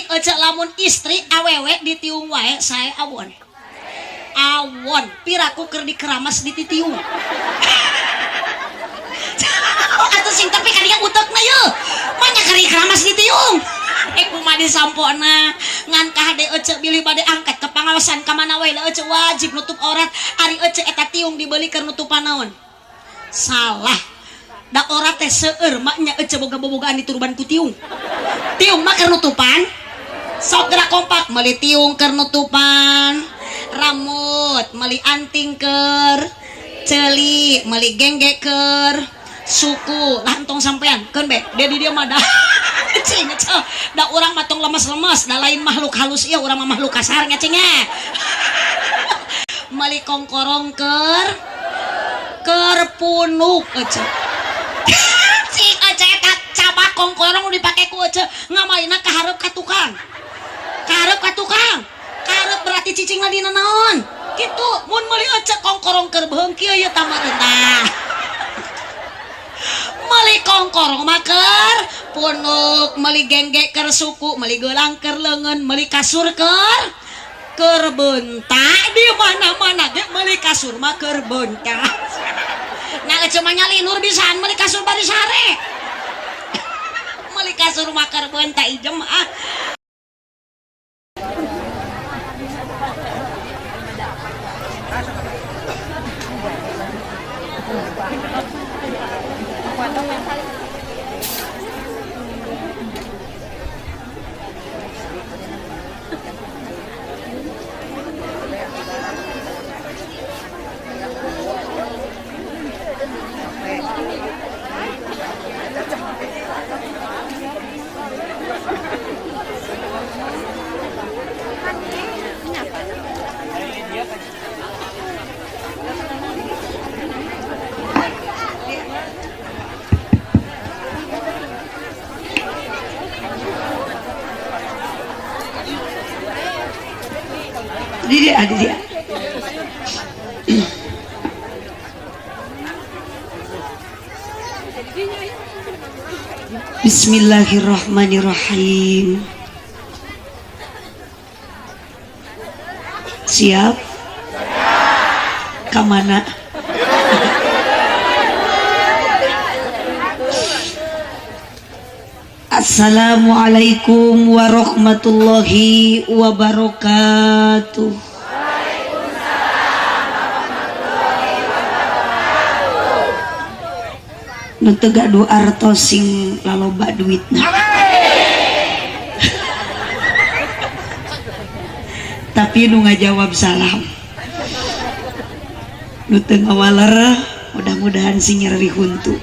cing ece lamun istri awewe ditiung wae saya awon piraku keur dikeramas dititiung atuh sing tapi kadinya utekna ye manya keur dikeramas ditiung kumaha disampona ngan ka hade ece bilih bade angkat ke pangawasan ka mana wae ece wajib nutup aurat ari ece eta tiung dibeli keur nutupan naon salah da aurat teh seueur maknya ece boga-bogaan diturban ku tiung mah keur nutupan sok gerak kompak meuli tiung keur nutupan rambut meuli anting keur ceuli meuli gengge keur suku lantong sampean keun be dia mah dah cing da urang matong lemes-lemes da lain makhluk halus ieu urang mah makhluk kasar nya cing meuli kongkorong keur punuk ece cing ece eta cabak kongkorong dipake ku ece ngamaina ka hareup ka tukang kahareup berarti cicing ladina naon kitu mun meuli ece kongkorong keur beungkieu ieu tah meureunah meuli kongkorong mah keur punuk meuli gengge keur suku meuli geulang keur leungeun meuli kasur keur bentak di mana-mana ge meuli kasur mah keur bentak nah ece mah nyalinur bisaan meuli kasur bari sare meuli kasur mah keur bentak ijem dia. Bismillahirrahmanirrahim. Siap? Kamana? Assalamualaikum warahmatullahi wabarakatuh. Nu teu gaduh artos sing laloba duitna. Tapi nu ngajawab salam. Nu teu ngawaler mudah-mudahan sing nyeri huntu.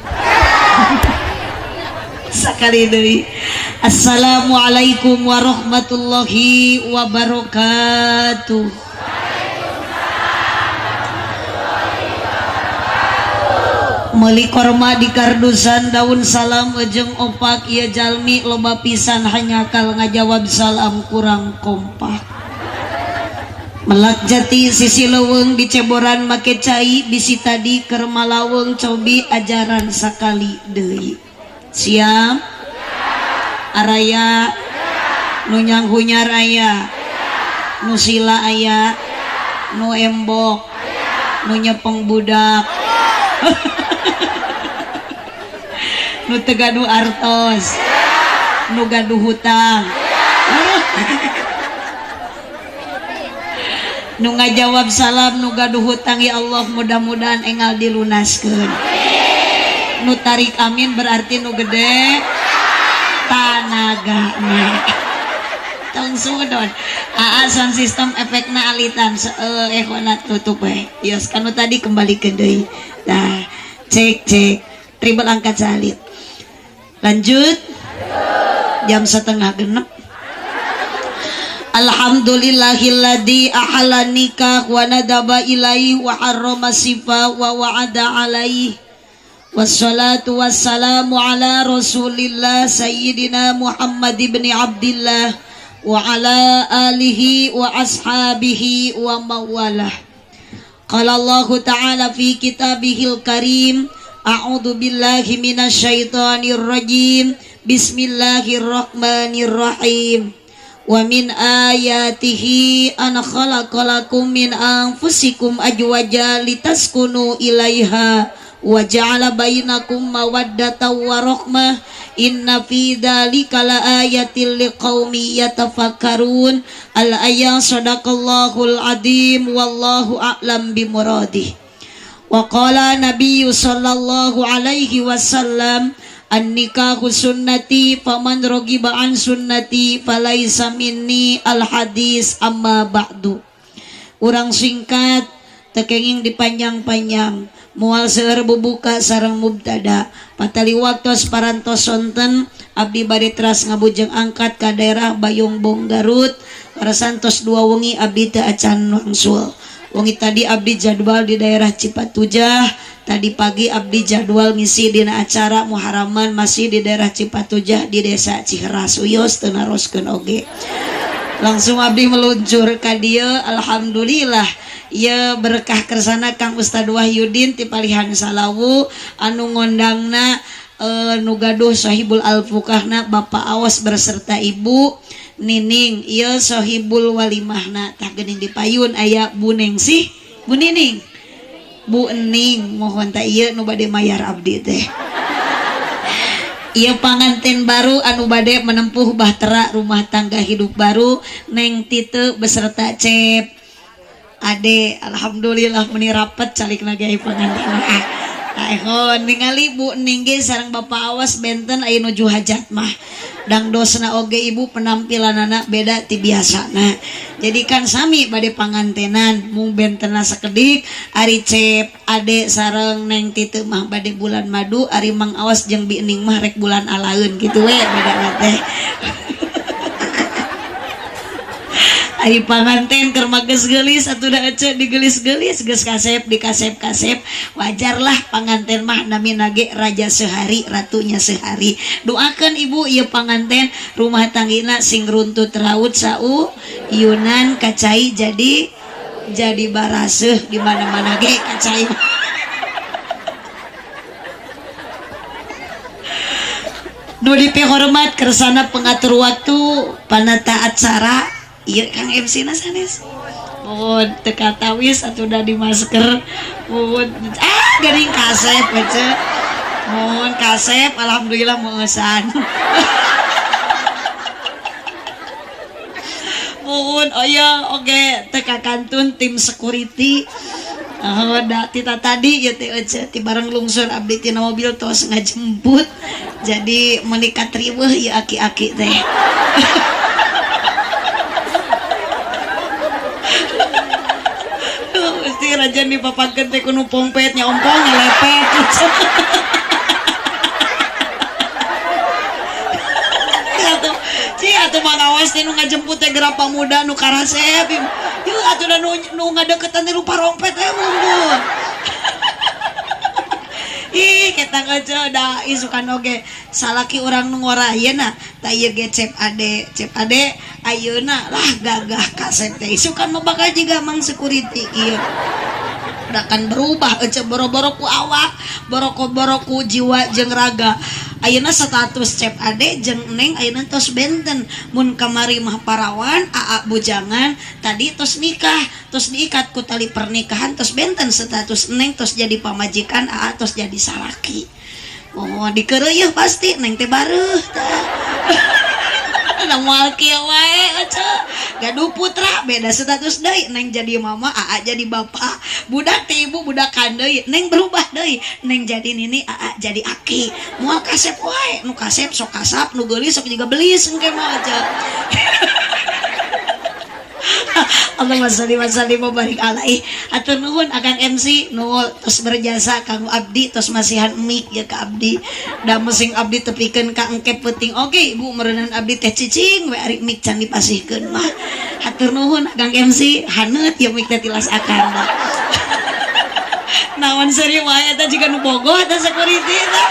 Sakali deui. Assalamualaikum warahmatullahi wabarakatuh. Meuli korma di kardusan daun salam ejeng opak ieu jalmi loba pisan hanyakal ngajawab salam kurang kompak. Melak jati sisi leuweung diceboran make cai bisi tadi keur malaweng cobi ajaran sakali deui. Siap? Araya? Nu nyang hunyar aya? Nu sila aya? Nu embok? Nu nyepeng budak? Nu teu gaduh artos? Nu gaduh hutang? Nu ngajawab salam nu gaduh hutang ya Allah mudah-mudahan enggal dilunaskeun. Nu tarik amin berarti nu gede tanagana. Tong sudon. Sound system efekna alitan ehona tutup we. Yos kanu tadi kembali ke deui. Nah, cek tribal angkat salit. Lanjut. Jam 5:30. Alhamdulillahilladzi ahalla nikah wa nadaba ilaihi wa harrama sifa wa wa'ada alaihi. Wassalatu wassalamu ala rasulillah sayyidina Muhammad ibn Abdillah wa ala alihi wa ashabihi wa mawalah. Qala Allah ta'ala fi kitabihil karim a'udhu billahi minasyaitonir rajim bismillahirrahmanirrahim wa min ayatihi an khalaqalakum min anfusikum ajwaja litaskunu ilaiha wa ja'ala bainakum mawaddatan wa rahmah inna fi dzalika laayatil liqaumi yatafakkarun. Al-ayat sadaqallahul adzim wallahu a'lam bimuradih. Wa qala nabiyyu sallallahu alaihi wasallam an-nikahu sunnati faman raghiba an sunnati falaisa minni al hadis amma ba'du. Urang singkat tekenging dipanjang-panjang mual seueur bubuka sareng mubtada patali waktos parantos sonten abdi bade teras ngabujeng angkat ka daerah Bayungbong Garut parasantos 2 wengi abdi teu acan wangsul. Wengi tadi abdi jadwal di daerah Cipatujah, tadi pagi abdi jadwal ngisi dina acara Muharaman masih di daerah Cipatujah di desa Ciheras uyos teu naroskeun oge. Langsung abdi meluncur ka dieu. Alhamdulillah ieu berkah kersana Kang Ustad Wahyudin ti Palihan Salawu anu ngondangna nu gaduh Sohibul Alfukahna Bapak Awas berserta Ibu Nining. Ieu sohibul walimahna tah geuning dipayun aya Bu Ningsih, Bu Nining, Bu Ening, mohon tah ieu nu bade mayar abdi teh. Ieu panganten baru anu bade menempuh bahtera rumah tangga hidup baru Neng Tite beserta Cep Ade. Alhamdulillah meuni rapet calikna ge panganten. Ahon ningali Bu Ening ge sareng Bapak Awas benten aya nuju hajat mah. Dangdosna oge ibu penampilanana beda ti biasana. Jadi kan sami bade pangantenan mung bentena sakedik ari Cep Ade sareng Neng Tite mah bade bulan madu, ari Mang Awas jeung Bi Ening mah rek bulan alaeun kitu we beda teh. Ari panganten keur mages geulis atuh da ece digelis-gelis geus kasep dikasep-kasep. Wajarlah panganten mah namina ge raja sehari ratunya sehari. Doakeun ibu ieu panganten rumah tanggina sing runtut raut sau yunan kacai jadi baraseuh di mana-mana ge kacai. Nu dipihormat kersana pengatur waktu panata acara. Iya Kang MC na sanes. Mohon teka tawis atuh da di masker. Mohon gering kasep aja. Mohon kasep alhamdulillah mengesan. Mohon oke teka kantun tim security. Da tita tadi ya teh aja ti bareng lungsur abdi tina mobil tos ngajemput. Jadi menikah riweuh ya aki-aki teh. Mesti rajan dipapakeun teh kuno pompetnya ompong ngelepet. Atuh Mang Awas teh nu ngajemput teh geura pamuda nu karasep. Yeuh atuh da nu ngadeukeutan teh rupa rompet teh mundur. Ih kita ngece da isukan oge salaki orang nu ngorayeuna tah ieu ge Cep Ade ayeuna lah gagah kasep teh isukan mah bakal jiga Mang security ieu akan berubah ece boro-boro ku awak boro-boro ku jiwa jeung raga. Ayeuna status Cep Ade jeung Neng ayeuna tos benten mun kamari mah parawan aa bujangan tadi tos nikah tos diikat ku tali pernikahan tos benten status Neng tos jadi pamajikan aa tos jadi salaki. Oh dikeureuh pasti Neng teh bareuh tah. Moal kieu wae aca gaduh putra beda status deui Neng jadi mama aa jadi bapa budak ti ibu budak deui Neng berubah deui Neng jadi nini aa jadi aki moal kasep wae nu kasep sok kasap nu geulis sok juga belis engke mah aja. Allahumma sholli wa sallim wa barik alaihi. Atur nuhun Akang MC nu tos berjasa kanggo abdi tos masihan mik ya ka abdi. Da mesing abdi tepikeun ka engke peuting oge ibu meureunan abdi teh cicing we ari mik can dipasihkeun mah. Atur nuhun Akang MC haneut ya mik teh tilas akang. Naon seuri wae eta jiga nu bogoh eta security tah.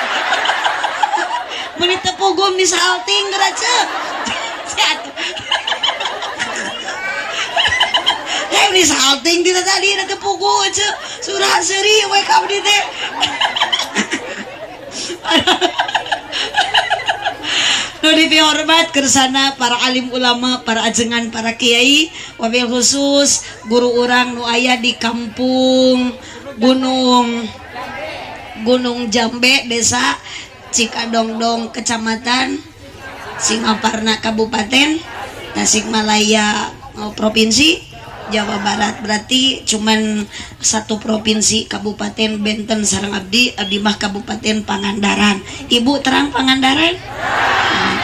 Mun teu pugum di salting gerace. Ini salting tidak tadi ada tepugu aja surah seri we ka abdi teh. Nu dihormat kersana para alim ulama, para ajengan, para kiai, wabil khusus guru urang nu aya di kampung Gunung Jambe, desa Cikadongdong, kecamatan Singaparna, Kabupaten Tasikmalaya, provinsi Jawa Barat. Berarti cuman satu provinsi, Kabupaten Benten sareng abdi mah Kabupaten Pangandaran. Ibu terang Pangandaran?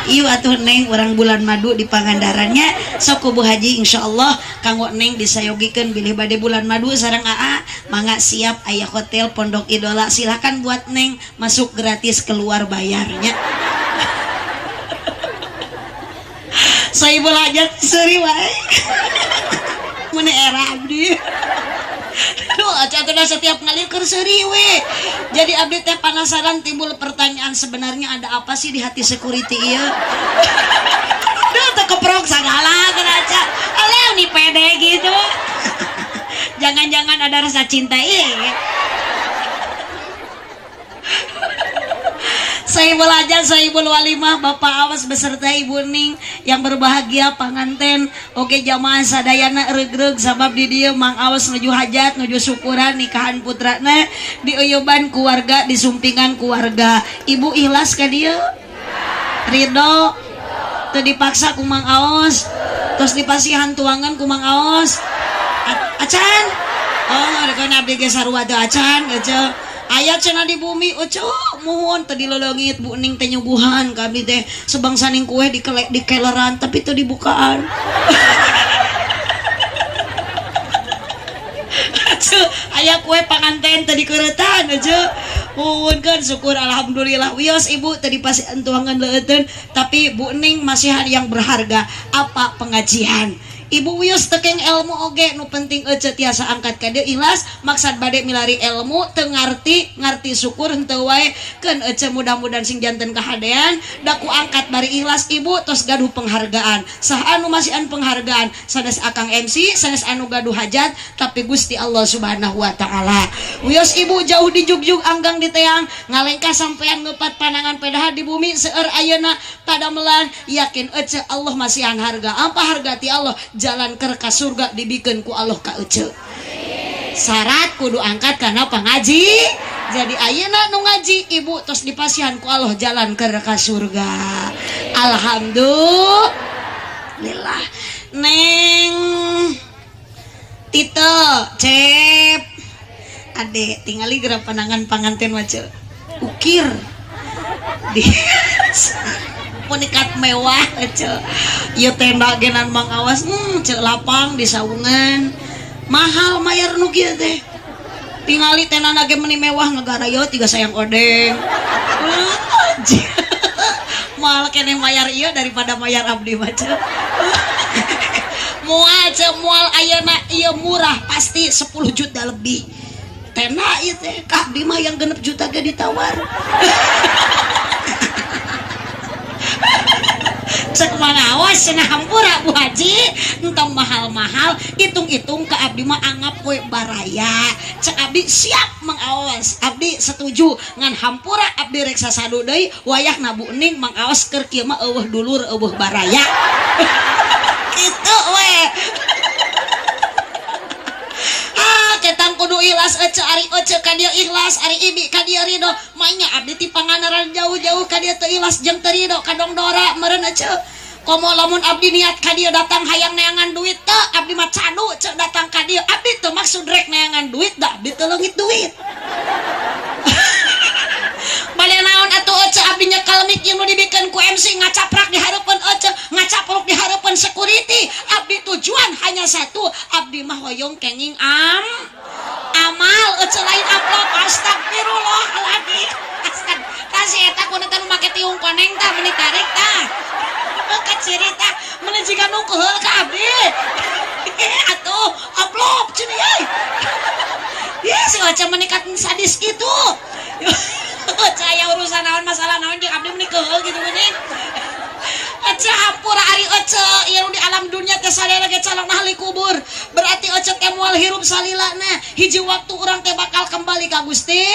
Ieu atuh Neng urang bulan madu di Pangandarannya. Sok Bu Haji insyaallah kanggo Neng disayogikeun bilih bade bulan madu sareng AA mangga siap aya hotel Pondok Idola. Silakan buat Neng masuk gratis keluar bayarnya. Saibul hajat seuri wae. Mun era abdi. Duh, acan setiap ngalih keur seuri we. Jadi abdi teh penasaran, timbul pertanyaan, sebenarnya ada apa sih di hati security ieu? Duh, teu keprok sagala geraca. Aleu nih pede gitu. Jangan-jangan ada rasa cinta ieu. Saibul hajat, saibul walimah, Bapak Awas beserta Ibu Ning yang berbahagia, panganten, oke jamaah sadayana regreg sabab di dieu Mang Awas nuju hajat, nuju syukuran nikahan putrana diuyuban keluarga, disumpingan keluarga. Ibu ikhlas ka dieu? Ridho? Teu dipaksa ku Mang Awas? Terus dipasihan tuangan ku Mang Awas? Acan? Oh, dekana abdi ge sarua teu acan geuceu. Aya cenah di bumi, muhun tadi lolongit Bu Ning teh nyuguhan ka abdi teh sebangsaning kue di keleran tapi teu dibukaan. Aya kue panganten teu dikeuretan aja. Muhun kan syukur alhamdulillah. Wios Ibu tadi pasti entuangan leuteun tapi Bu Ning masih hari yang berharga. Apa pengajian? Ibu wios tekeng ilmu oge nu penting ece tiasa angkat ka dieu ikhlas maksad bade milari ilmu teu ngarti syukur henteu wae keun ece mudah-mudahan sing janten kahadean da ku angkat bari ikhlas Ibu tos gaduh penghargaan. Saha anu masihan penghargaan? Sanes Akang MC, sanes anu gaduh hajat tapi Gusti Allah Subhanahu wa taala. Wios Ibu jauh di jugjug anggang di teang ngalengkah sampean ngeupat panangan pedaha di bumi seueur ayeuna padamelan yakin ece Allah masihan harga. Apa harga ti Allah? Jalan ke surga dibikeun ku Allah ka ece. Syarat kudu angkat karena pangaji. Jadi ayeuna nu ngaji Ibu tos dipasihan ku Allah jalan ke surga. Alhamdulillah. Neng Tito Cep Ade tingali geura panangan panganten wae ukir di punikat mewah ece. Ieu tenda genan Mang Awas cek lapang di saungan. Mahal mayar nu kieu teh. Tingali tenda ge meuni mewah ngagara ieu tiga sayang odeng. Mahal keneh mayar ieu daripada mayar abdi mah ceu. Moal ayeuna ieu murah pasti 10 juta lebih. Tenda ieu teh ka abdi mah yang 6 juta ge ditawar. Cek Mang Awas cenah hampura Bu Haji entong mahal-mahal hitung-hitung ke abdi mah anggap we baraya. Cek abdi siap Mang Awas, abdi setuju ngan hampura abdi rek sasadu deui wayahna Bu Ning Mang Awas keur kieu mah eueuh dulur eueuh baraya. Kitu we. Ketang kudu ikhlas ece ari ece ka dieu ikhlas ari ibi ka dieu ridho mainnya abdi ti Pangandaran jauh-jauh ka dieu teu ikhlas jeung teu ridho ka Dongdora meureun ece. Komo lamun abdi niat ka dieu datang hayang neangan duit teu abdi mah cadu cek datang ka dieu abdi teu maksud rek neangan duit da abdi teu leungit duit. Bade naon atuh ece abdi nyekel mik nu dibikeun ku MC ngacaprak di hareupeun ece ngacapruk di hareupeun security abdi tujuan hanya satu abdi mah hoyong kenging amal ece lain upload. Astagfirullahaladzim. Kasih eta kudu teh make tiung koneng tah meuni tarik tah ka cirita meuni jiga nu keheul ka abdi atuh upload cenah euy. Ieu si ece menikat sadis kitu. Caya urusan naon masalah naon jeung abdi meuni keheul gitu geuning. Ece hampura ari ece ieu di alam dunia teh sadaya ge calon ahli kubur. Berarti ece teh moal hirup salilana. Hiji waktu urang teh bakal kembali ka Gusti.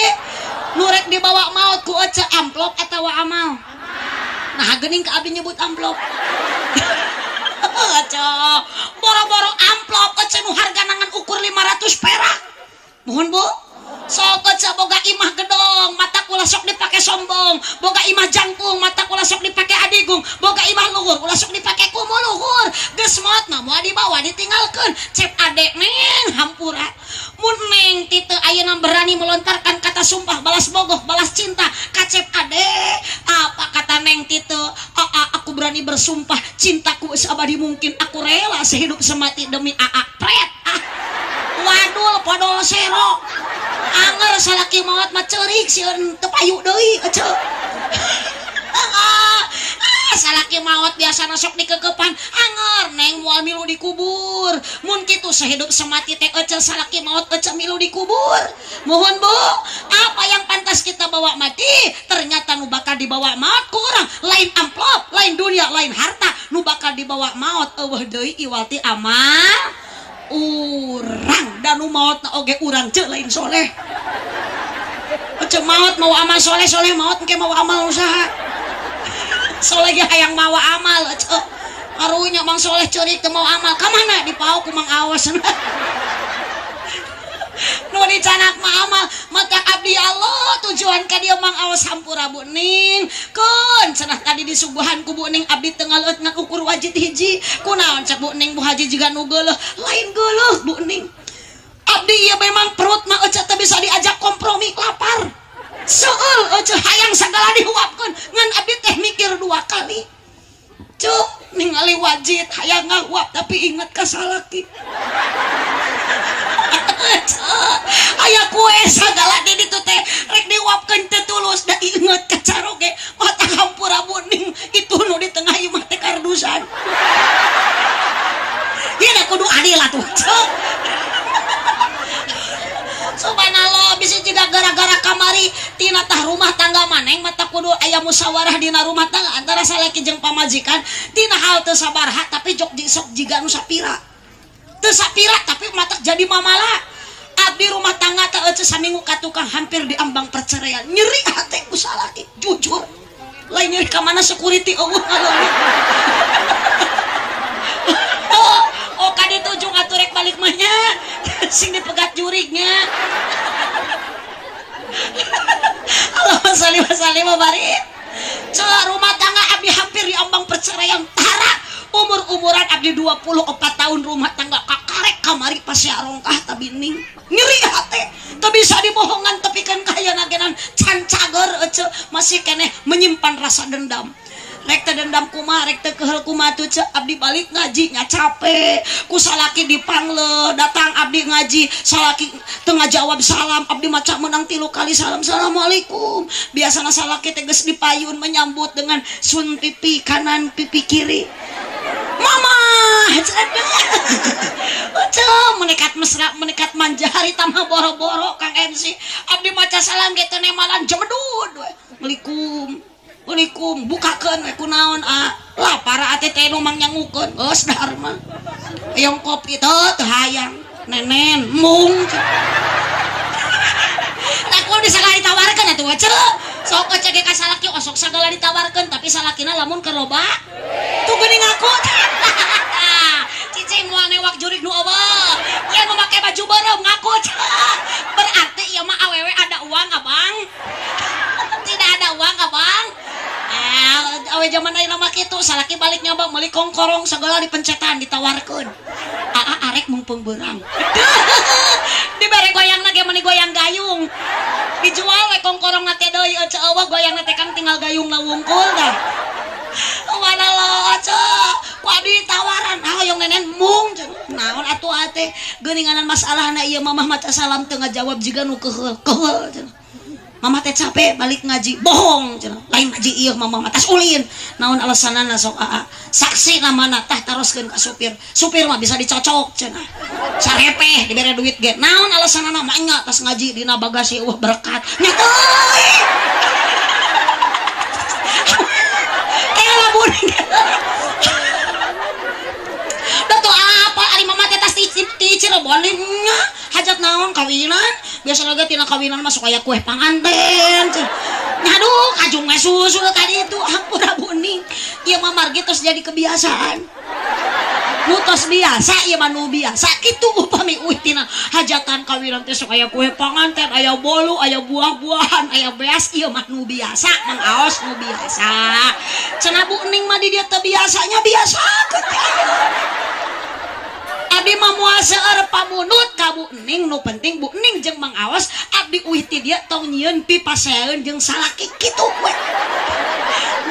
Nu rek dibawa maut ku ece amplop atawa amal? Nah geuning ka abdi nyebut amplop. Aca, boro-boro amplop aca nu harga nangan ukur 500 perak. Mohon Bu. Sok aca boga imah gedong, mata kula sok dipake sombong. Boga imah jangkung, mata kula sok dipake adigung. Boga imah luhur, kula sok dipake kumu luhur. Geus mot mah moal dibawa ditinggalkeun. Cep adek neng hampura. Mun neng teu ayeuna berani melontarkan kata sumpah balas bogoh, balas cinta ka cep adek. Apa kata neng teu? Aku berani bersumpah cintaku seabadi mungkin. Aku rela sehidup semati demi Aa pret. Wadul podol sero. Anger salaki maot mah ceurik sieun teu payu deui ece. Salaki maot biasana sok dikekepan anger neng moal milu dikubur. Mun kitu sehidup semati teh ece salaki maot ece milu dikubur. Mohon Bu, apa yang pantas kita bawa mati ternyata nu bakal dibawa maot kurang. Lain amplop, lain dunia, lain harta, nu bakal dibawa maot eueuh deui iwati amal urang dan nu maot na oge urang ceuk lain soleh. Ceuk maot mau amal soleh, soleh maot engke mau amal usaha. Soleh ge hayang mawa amal ceuk. Karunya Mang Soleh ceurik teu mau amal. Ka mana dipauk ku Mang Awas. Nu dicanak mah amal mata abdi Allah tujuan ka dieu Mang Awas hampura Bu Ning. Keun cenah tadi disuguhan ku Bu Ning abdi teu ngaleut ngan ukur wajib hiji. Kunaon cek Bu Ning Bu Haji jiga nu geuleuh, lain geuleuh Bu Ning. Abdi ieu memang perut mah ece teu bisa diajak kompromi lapar. Seueul ece hayang sagala dihuapkeun ngan abdi teh mikir 2 kali. Cuk, ningali wajib hayang ngahuap tapi inget ka salaki. Aya kue sagala di ditu teh rek diuapkeun teu tulus da inget ka caroge mata hampura Bu Ning itu nu di tengah ieu mah teh kardusan. Ieu da kudu adil atuh. Subhanallah bisa juga gara-gara kamari tina tah rumah tangga maneng mata kudu aya musyawarah dina rumah tangga antara salaki jeung pamajikan tina hal teu sabaraha tapi jok sok jiga nu sapira. Teu sapira tapi mata jadi mamala. Abdi rumah tangga teh ece saminggu ka tukang hampir diambang perceraian. Nyeri hati ku salaki jujur. Lain nyeri ka mana security eueuh ngaleuwih. Oh kadi tujuh ngaturek balik mahnya. Sing dipegat jurignya. Allahumma sholli wa sallim wa barik. Rumah tangga abdi hampir diambang perceraian tara. Umur-umuran abdi 24 tahun rumah tangga kakarek kamari pasiarongkah tabining. Nyeri hati. Teu bisa dibohongan tapi kan kaayana genan can cager ece masih keneh menyimpan rasa dendam. Rek teh dendam kumaha rek teh keheul kumaha tuh cek abdi balik ngaji nya capek ku salaki dipangle datang abdi ngaji salaki teu ngajawab salam abdi maca menang 3 kali salam assalamualaikum biasana salaki teh geus dipayun menyambut dengan sun pipi kanan pipi kiri mama menekat mesra menekat manja hari tamah boro-boro Kang MC abdi maca salam ge teh nemalan jemedud we Waalaikum bukakeun we kunaon lah para ate teh nu mang nyangukeun geus dahar mah hayang kopi teu hayang nenen mung takul disagala ditawarkeun atuh we ceuk sok ece ge ka salaki sok sagala ditawarkeun tapi salakina lamun keur loba tuh geuning aku cicing moal newak jurig nu eueuh yen nu make baju beureum ngaku berarti ieu mah awewe ada uang abang tidak ada uang abang awe zaman ayeuna mah kitu salaki balik nyoba meuli kongkorong segala dipencetan ditawarkeun arek mumpung beurang dibere goyangna ge meuni goyang gayung dijual we kongkorong na teh deui ece eueuh goyangna teh Kang tinggal gayungna wungkul dah Subhanallah cek wadi tawaran hoyong nenen mung naon atuh ate geuninganan masalahna ieu mamah maca salam teu ngajawab jiga nu keheul mama teh capek balik ngaji bohong cenah lain ngaji ieu mama tas ulin naon alasanana sok saksi namana tah taroskeun ka supir mah bisa dicocok cenah sarepeh dibere duit ge naon alasanana mah nya tas ngaji dina bagasi eueuh berkat nya euy elabun da tuh apa ari mama teh tas ti Cirebon nya hajat naon kawinan biasa lagi tina kawinan masuk kayak kue panganten nyaduh kajung susu tadi itu hampura buning iya mamar gitu jadi kebiasaan nutos biasa iya manu biasa gitu upami tina hajatan kawinan teh kayak kue panganten aya bolu aya buah-buahan aya beas iya manu biasa mengaos nu biasa cenah buning mah di dia teh biasanya biasa abdi mah moal seueur pamunut ka Bu Ening nu penting Bu Ening jeung Mang Aos abdi uih ti dia tong nyieun pipaseun jeung salaki kitu we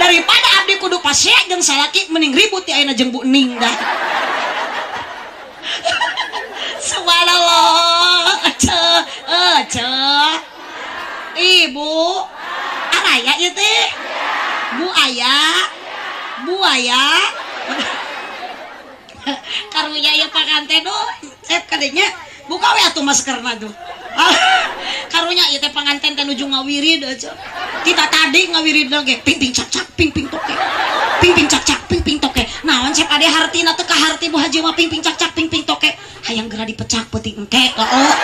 daripada abdi kudu pasea jeung salaki mending ribut ti ayeuna jeung Bu Ening dah subhanallah ibu araya ieu teh bu aya karunya ya panganten set kadenya buka we atuh maskerna tuh karunya ieu teh panganten teh nuju ngawirid aja kita tadi ngawirid ge ping ping cak cak ping ping toke ping ping cak cak ping ping toke naon cep ade hartina teu ka harti Bu Haji mah ping ping cak cak ping ping toke hayang geura dipecak peuting engke oh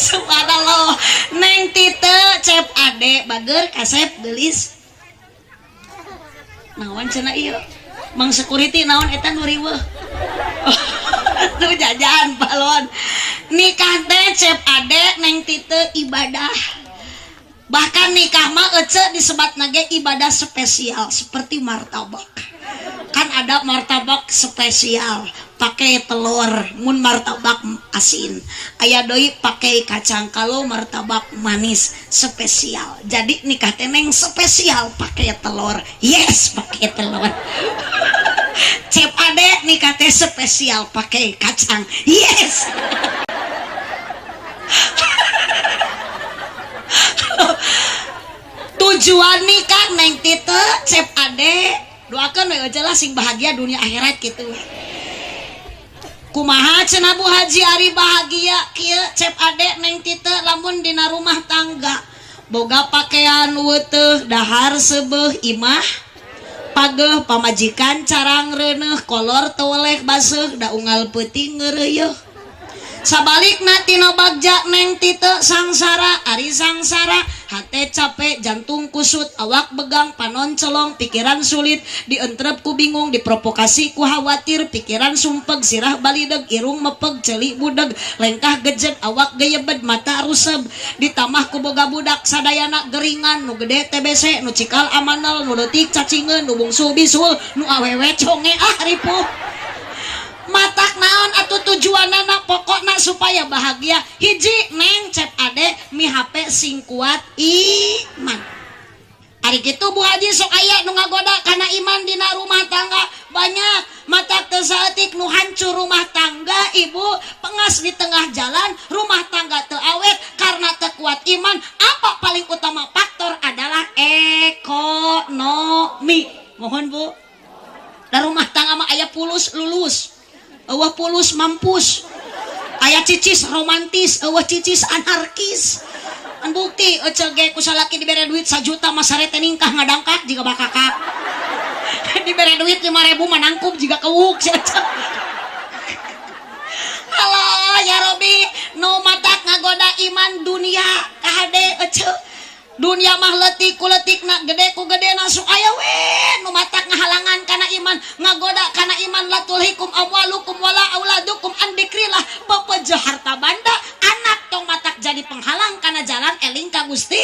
subhanallah neng tite cep ade bager kasep geulis naon cenah ieu mang security naon eta nu riweuh tuh jajan balon nikah teh cep ade neng tite ibadah bahkan nikah mah ece disebatna ge ibadah spesial seperti martabak kan ada martabak spesial pakai telur mun martabak asin aya deui pakai kacang kalau martabak manis spesial jadi nikah teh neng spesial pakai telur yes pakai telur cep ade nikah teh spesial pakai kacang yes tujuan nikah neng tite cep ade doakan we jelas sing bahagia dunia akhirat gitu kumaha cenah Bu Haji ari bahagia kieu cep ade neng tite lamun dina rumah tangga boga pakaian weuteuh dahar seubeuh imah pageuh pamajikan carang reuneuh kolor teu weleh baseuh da unggal peuting ngeureuyeuh sabalikna tina bagja neng tite sangsara ari sangsara hate capek jantung kusut awak begang panon celong pikiran sulit dientrep ku bingung diprovokasi ku khawatir pikiran sumpeg sirah balideg irung mepeg ceuli budeg lengkah gejet awak geyebed mata ruseb ditamah ku boga budak sadayana geringan nu gede TBC nu cikal amanal nu leutik cacingeun nu bungsu bisul nu awewe conge ripuh matak naon atuh tujuanana pokokna supaya bahagia hiji neng cep ade mi HP sing kuat iman ari kitu Bu Haji sok aya nu ngagoda kana iman dina rumah tangga banyak matak teu saeutik nu hancur rumah tangga ibu pengas di tengah jalan rumah tangga teu awet karena teu kuat iman apa paling utama faktor adalah ekonomi mohon Bu da rumah tangga mah aya pulus lulus eueuh pulus mampus aya cicis romantis eueuh cicis anarkis an bukti ece ge ku salaki dibere duit 1 juta mah sare teh ningkah ngadangkat jiga bakakak dibere duit 5.000 manangkup jiga keuuk halo ya Robi nu matak ngagoda iman dunia kahade ece dunia mah leutik ku leutikna gede ku gedena sok aya we nu matak ngahalangan kana iman ngagoda kana iman la tulhikum amwalukum wala auladukum an dzikrillah pepeje harta banda anak tong matak jadi penghalang kana jalan eling ka Gusti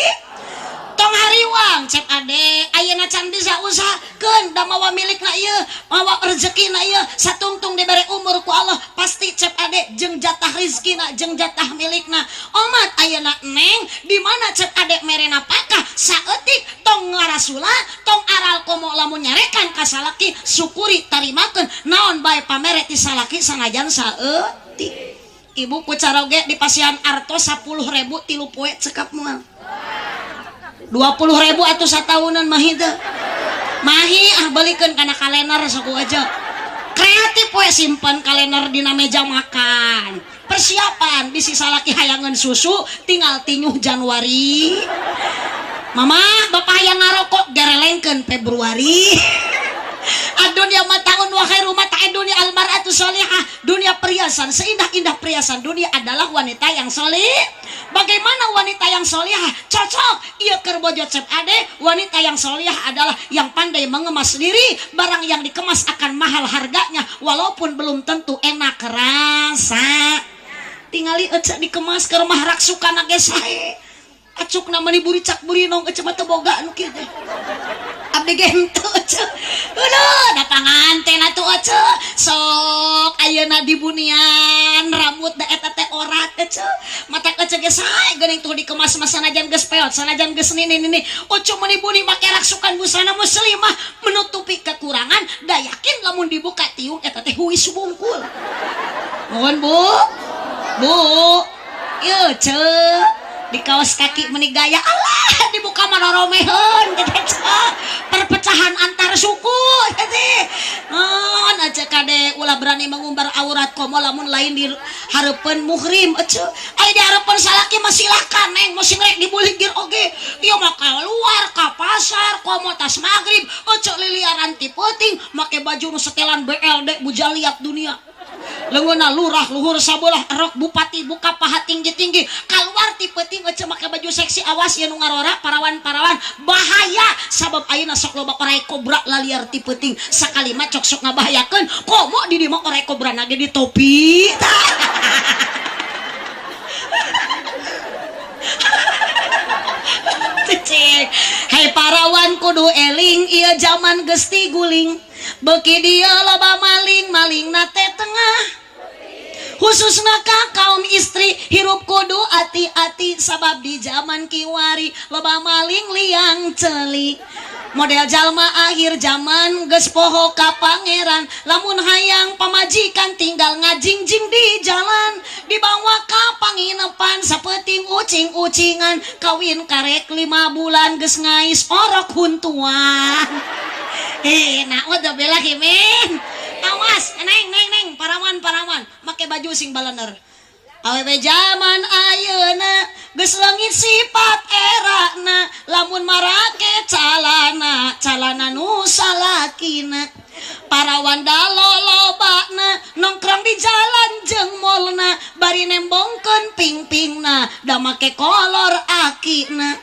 tong hariwang cep ade ayeuna can bisa usahakeun da mawa milikna ieu mawa rezekina ieu satungtung dibere umur ku Allah pasti cep ade jeung jatah rezekina jeung jatah milikna omat ayeuna neng di mana cep ade merena pakah saeutik tong ngarasula tong aral komo lamun nyarekan ka salaki syukuri tarimakeun naon bae pamere ti salaki sanajan saeutik ibu ku caroge di pasian artos 10.000 tilu poe cekap moal 20.000 atuh satahunan mah hideu mahi balikeun kana kalender saku aja kreatif we simpen kalender dina meja makan persiapan bisi salaki hayangan susu tinggal tinyuh Januari mama bapak hayang ngarokok garelengkeun Februari dunia mah tahun wa khairu mata dunia almar'atu salihah dunia pria perhiasan, seindah-indah perhiasan dunia adalah wanita yang solih. Bagaimana wanita yang solihah? Cocok iya keur bojo cep ade. Wanita yang solihah adalah yang pandai mengemas diri. Barang yang dikemas akan mahal harganya, walaupun belum tentu enak rasa. Tingali ece dikemas ke rumah raksukana ge sae. Acuk nama ni buri cak buri nong ece mah teu boga anu kieu teh. Abdi ge henteu ece. Heuh, da panganten atuh ece. Sok ayeuna di bunian rambut da eta teh orat ece. Matak ece ge sae geuning tuh dikemas mah sanajan geus peot, sanajan geus nini. Ucu meuni buni make raksukan busana muslimah menutupi kekurangan, da yakin lamun dibuka tiung eta teh huis bungkul. Nuhun Bu. Bu. Ieu ceu. Di kaos kaki meni gaya Allah dibuka maroromeheun gitu perpecahan antar suku gitu aja kade ulah berani mengumbar aurat komo lamun lain di hareupeun muhrim ece aya di hareupeun salaki mah silakan neng mau sing rek dibuligir oge ieu mah keluar ka pasar komo tas magrib ece liliaran ti peuting make baju nu setelan BLD bujaliat dunia leungeunna lurah luhur sabelah rok bupati buka paha tinggi-tinggi keluar ti peuting ece make baju seksi awas ye nu ngarora parawan-parawan bahaya sabab ayeuna sok loba orai kobra laliar ti peuting sakali mah cok sok ngabahayakeun komo di dieu mah orai kobra na ge di topi cicing hai parawan kudu eling ieu zaman geus ti guling beuki dieu loba maling na teh tengah khususna ka kaum istri hirup kudu hati-hati sabab di zaman kiwari loba maling liang celik model jalma akhir zaman geus poho ka pangeran lamun hayang pamajikan tinggal ngajingjing di jalan dibawa ka panginepan sapeuting ucing-ucingan kawin karek 5 bulan geus ngais orok huntuan nah udah bela kimin awas neng parawan make baju sing balener awewe zaman ayeuna geus leungit sifat erana lamun marake calana nu salakina parawan da lolobana nongkrong di jalan jeung molna bari nembongkeun pingpingna da make kolor akina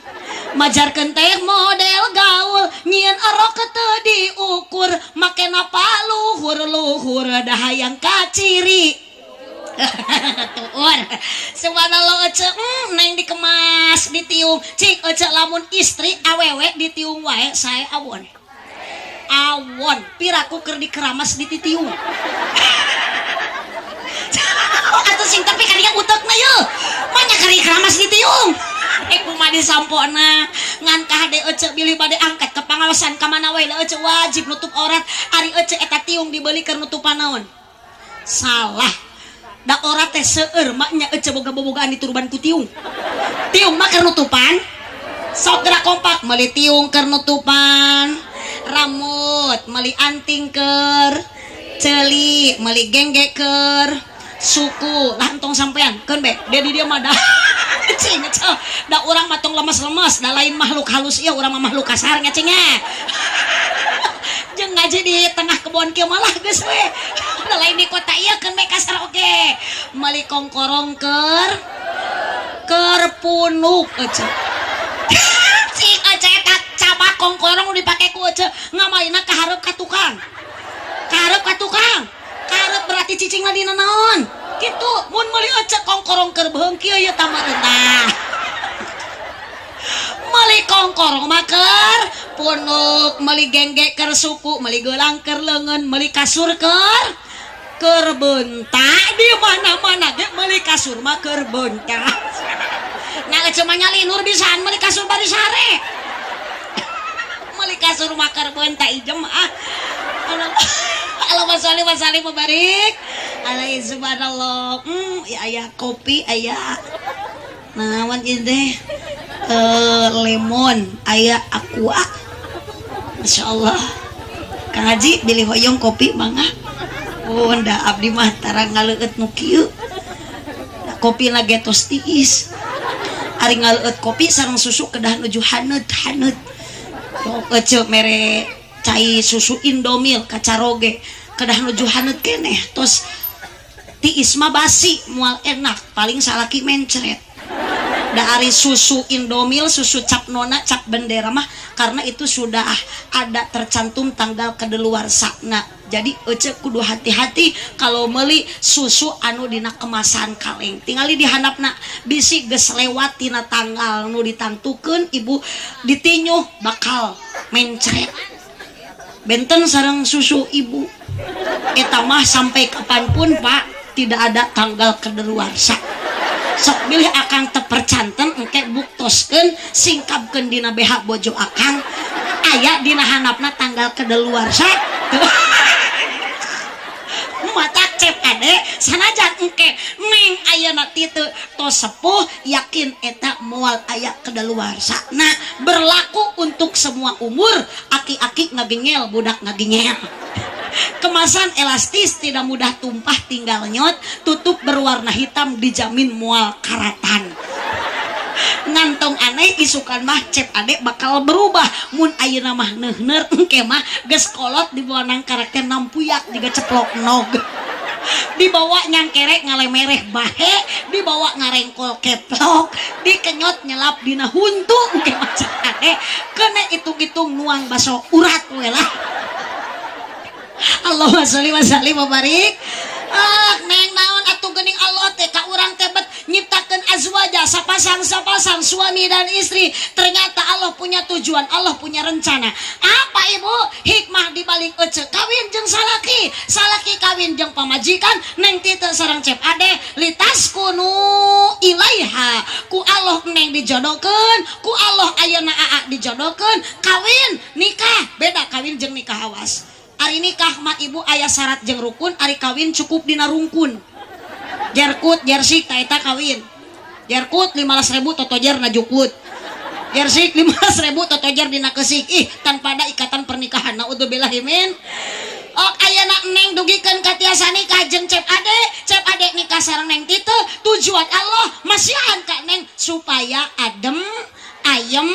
majarkeun teh model gaul nyieun erok teu diukur makena paluhur da hayang kaciri tuur subhanallah ece neng dikemas ditiung cik ece lamun istri awewe ditiung wae sae awon piraku keur dikeramas dititiung atuh sing tapi kadinya utekna yeuh manya kari keramas ditiung kumaha disampona ngan ka hade ece bilih bade angkat ke pangawasan ka mana wae ece wajib nutup aurat ari ece eta tiung dibeli keur nutupan naon salah da aurat teh seueur maknya ece boga-bogaan diturban ku tiung mah keur nutupan sok gerak kompak meuli tiung keur nutupan rambut meuli anting keur ceuli meuli gengge keur suku lah entong sampean keun be dedi dia mah dah cing da urang mah tong lemes-lemes da lain makhluk halus ieu urang mah makhluk kasar nya cing jeung ngaji di tengah kebon kieu malah geus we da lain di kota ieu keun be kasar oge meuli kongkorong keur punuk ece cing ece eta cabak kongkorong dipake ku ece ngamaina ka hareup ka tukang karep berarti cicing ladina naon gitu mun meuli ece kongkorong keur beung kieu ieu tah meureuntah meuli kongkorong mah keur punuk meuli gengge keur suku meuli geulang keur leungeun meuli kasur keur bentak di mana-mana ge meuli kasur mah keur bentak nah ece mah nyalinur bisaan meuli kasur bari sare meuli kasur mah keur bentak ijem Allahumma sholli wa sallim wa barik alaihi subhanallah ya aya kopi aya naon ieu teh lemon aya aqua masyaallah Kang Haji bilih hoyong kopi mangga da abdi mah tara ngaleueut nu kieu kopi lage tos tiis ari ngaleueut kopi sareng susu kedah nuju haneut ece mere cai susu Indomil kacaroge kedah nuju haneut keneh tos ti isma basi mual enak paling salaki mencret dari susu Indomil, susu cap nona, cap bendera mah karena itu sudah ada tercantum tanggal kedaluarsa. Nah, jadi ece kudu hati-hati kalau meuli susu anu dina kemasan kaleng. Tingali dihandapna bisi geus lewat tina tanggal nu ditantukeun ibu ditinyuh bakal mencret. Benten sareng susu ibu. Eta mah sampai kapanpun Pak tidak ada tanggal kedaluarsa. Sok bilih akang tepercanten engke buktoskeun singkapkeun dina BH bojo akang aya dina handapna tanggal kedaluarsa mata cep ade sanajan engke neng ayeuna titu tos sepuh yakin eta moal aya kedaluarsa. Nah berlaku untuk semua umur, aki-aki ngagengel budak ngagengel. Kemasan elastis tidak mudah tumpah tinggal nyot, tutup berwarna hitam dijamin mual karatan. Ngantong aneh isukan mah cep adek bakal berubah mun ayeuna mah neuhner engke mah geus kolot dibawa karakter nampuyak juga ceplok nog. Dibawa nyangkerek ngalemereh bahe, dibawa ngarengkol keplok, dikenyot nyelap dina huntu engke mah cep adek kena hitung-hitung nuang baso urat we lah. Allahumma sholli wa sallim wa barik. Neng naon atuh geuning Allah teh ka urang teh bet nyiptakeun azwaja sapasang-sapasang suami dan istri. Ternyata Allah punya tujuan, Allah punya rencana. Apa Ibu? Hikmah di balik ece kawin jeung salaki, salaki kawin jeung pamajikan, neng teu sareng cep ade litaskunu ilaiha. Ku Allah neng dijodohkeun, ku Allah ayeuna aa dijodohkeun, kawin nikah beda kawin jeung nikah awas. Ari nikah mah ibu ayah syarat jeung rukun, ari kawin cukup dina rungkun. Jerkut jersik taeta kawin. Jerkut 15.000 totojer na jukut. Jersik 15.000 totojer dina kesik. Ih, tanpa ada ikatan pernikahan. Naudzubillah min. Ok ayeuna neng dugikeun ka tiasa nikah jeung cep ade nikah sareng neng titu. Tujuan Allah masihan ka neng supaya adem, ayem,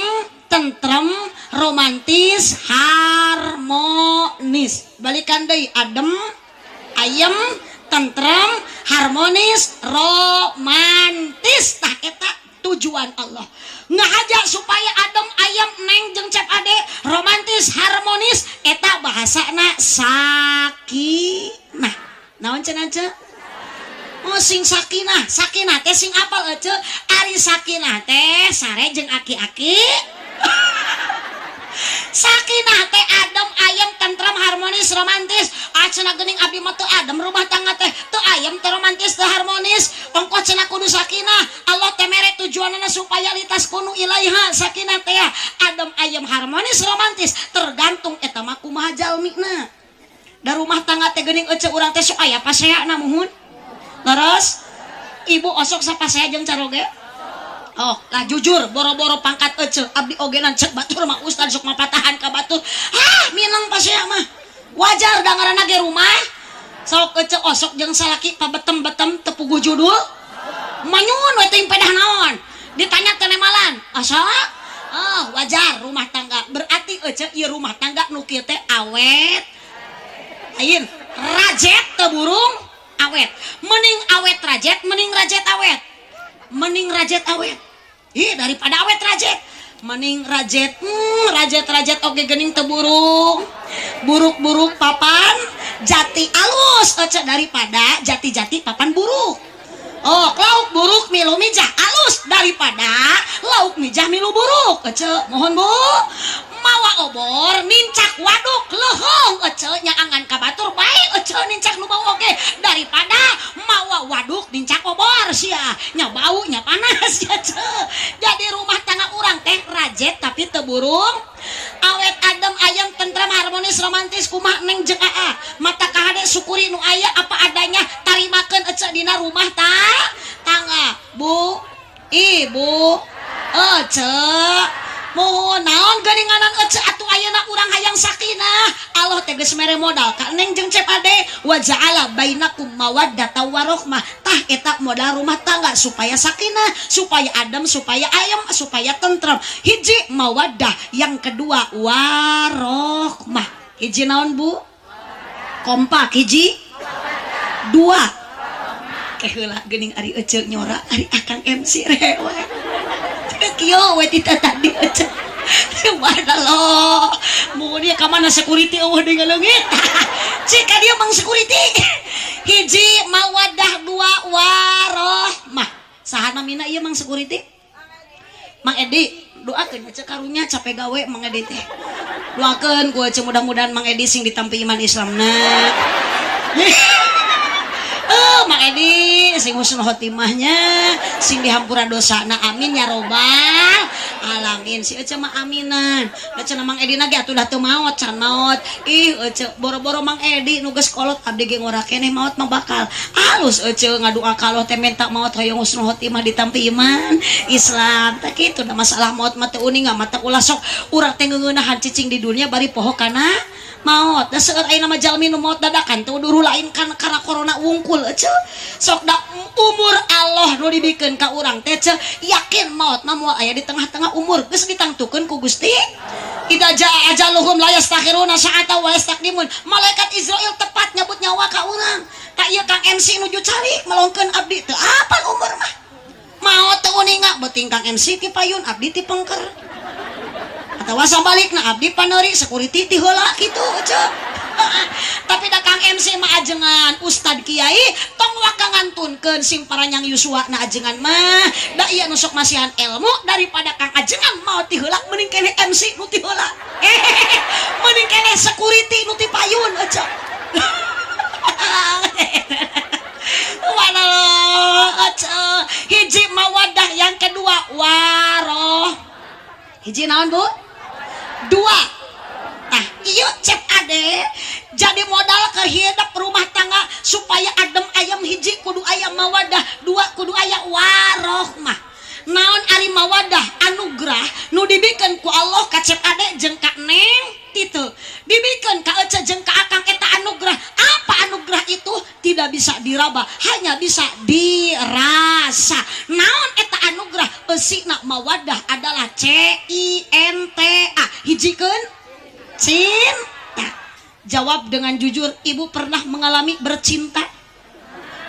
tentrem, romantis, harmonis. Balikan deui adem, ayem, tentrem, harmonis, romantis. Tah eta tujuan Allah. Ngahaja supaya adem, ayem, neng jeung cep ade romantis, harmonis. Eta bahasana sakinah. Naon cenah ce? Oh sing sakinah, sakinah teh sing apal ece? Ari sakinah teh sare jeung aki-aki. Sakinah teh adem, ayem, tentram, harmonis, romantis. Cenah geuning abdi mah teu adem rumah tangga teh, teu ayem, teu romantis, teu harmonis. Ongko cenah kudu sakinah. Allah teh mere tujuanna supaya litas kunu ilaiha. Sakinah teh adem, ayem, harmonis, romantis. Tergantung eta mah kumaha jalmina. Da rumah tangga teh geuning ece urang teh sok aya paseana muhun. Leres ibu osok sapasea jeung caroge. Oh lah jujur boro-boro pangkat ece abdi ogenan cek batur mah ustad sok mapatahan ka batur. Minang pasea mah wajar da ngaranna ge rumah sok ece osok jeung salaki pabetem-betem teu puguh judul manyun we teuing pedah naon ditanya teh nemalan asa wajar rumah tangga berarti ece ieu rumah tangga nu kieu teh awet ayeun rajet teu burung awet mending awet rajet mending rajet awet mending rajet awet daripada awet rajet mending rajet rajet oge geuning teu burung buruk-buruk papan jati alus ece daripada jati-jati papan buruk. Lauk buruk milu mijah alus daripada lauk mijah milu buruk ece. Mohon Bu mawa obor nincak waduk lehong ece nyaangan ka batur bae ece nincak nu bau oge daripada mawa waduk nincak obor sia nya bau nya panas ya ce. Jadi rumah tangga urang teh rajet tapi teu burung awet adem ayem tentram harmonis romantis kumaha neng jeung aa mata kahade syukuri nu aya apa adanya tarimakeun ece dina rumah tangga. Bu ibu ece mohon naon geuninganan ece atuh ayeuna urang hayang sakinah. Allah teh geus mere modal ka neng jeung cep ade wa ja'ala bainakum mawaddatan warahmah. Tah eta modal rumah tangga supaya sakinah, supaya adem, supaya ayem, supaya tentrem. Hiji mawaddah, yang kedua warahmah. Hiji naon Bu? Kompak hiji. Dua heula geuning ari ece nyora ari akang MC rewe kieu we tita tadi ece mana lo mau dia ke mana security dengan leungit cika dia mang security hiji mawadah dua warohmah saha namina ieu mang security Mang Edi doakeun cek karunya capek gawe Mang Edi teh doakeun ku cek mudah-mudahan Mang Edi sing ditampi iman Islamna Mang Edi sing husnul khotimahnya sing dihampura dosana amin ya robbal alamin si ece mah aminan da cenah Mang Edi nage atuh da teu maot can maot ih ece boro-boro Mang Edi nu geus kolot abdi ge ngora keneh maot mah bakal alus ece ngadua kaloh teh menta maot hoyong husnul khotimah ditampi iman Islam teh kitu da masalah maot mah teu uning mah teu ulah sok urang teh ngeuneuhan cicing di dunia bari poho kana maot da seueur aya nama jalmi nu maot dadakan teu duru lain kana corona wungkul ece sok da umur Allah nu dibikeun ka urang teh yakin maut mah moal aya di tengah-tengah umur geus ditangtukeun ku Gusti idza jaa ajaluhum la yastakhiruna sa'ata wa yastaqdimun malaikat Israil tepat nyabut nyawa ka urang tak ieu Kang MC nuju cari melongkeun abdi teu apal umur mah maot teu uninga beuting Kang MC ti payun abdi ti pengker atawa sabalikna abdi paneuri security ti heula kitu ceu tapi da Kang MC mah ajengan Ustad Kiai tong wakangantunkeun sing paranyang Yusua na ajengan mah da ieu nu sok masihan ilmu daripada Kang ajengan mau ti heula mending keneh MC nu ti heula mending keneh security nu ti payun aja aja hiji mawadah yang kedua waroh hiji naon Bu dua nah iya cep ade jadi modal ke hidup rumah tangga supaya adem ayam hiji kudu ayam mawadah dua kudu aya warohmah naon ari mawadah anugerah nu dibikeun ku Allah ka cep ade jeung ka neng kitu dibikeun ka ece jeung ka akang eta anugerah apa anugerah itu tidak bisa diraba hanya bisa dirasa naon eta anugerah eusina mawadah adalah CINTA hijikeun cinta. Jawab dengan jujur, ibu pernah mengalami bercinta?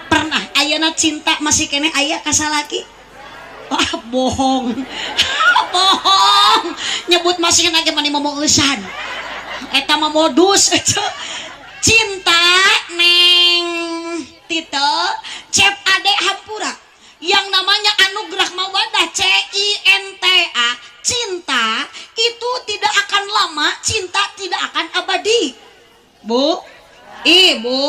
Pernah. Ayeuna cinta masih kene aya ka salaki? Wah, bohong. Bohong. Nyebut masih lagi mani momeusan. Eta mah modus. Cinta neng Tito, cep ade hampura. Yang namanya anugerah mawadah CINTA, cinta itu tidak akan lama, cinta tidak akan abadi. Bu, ibu,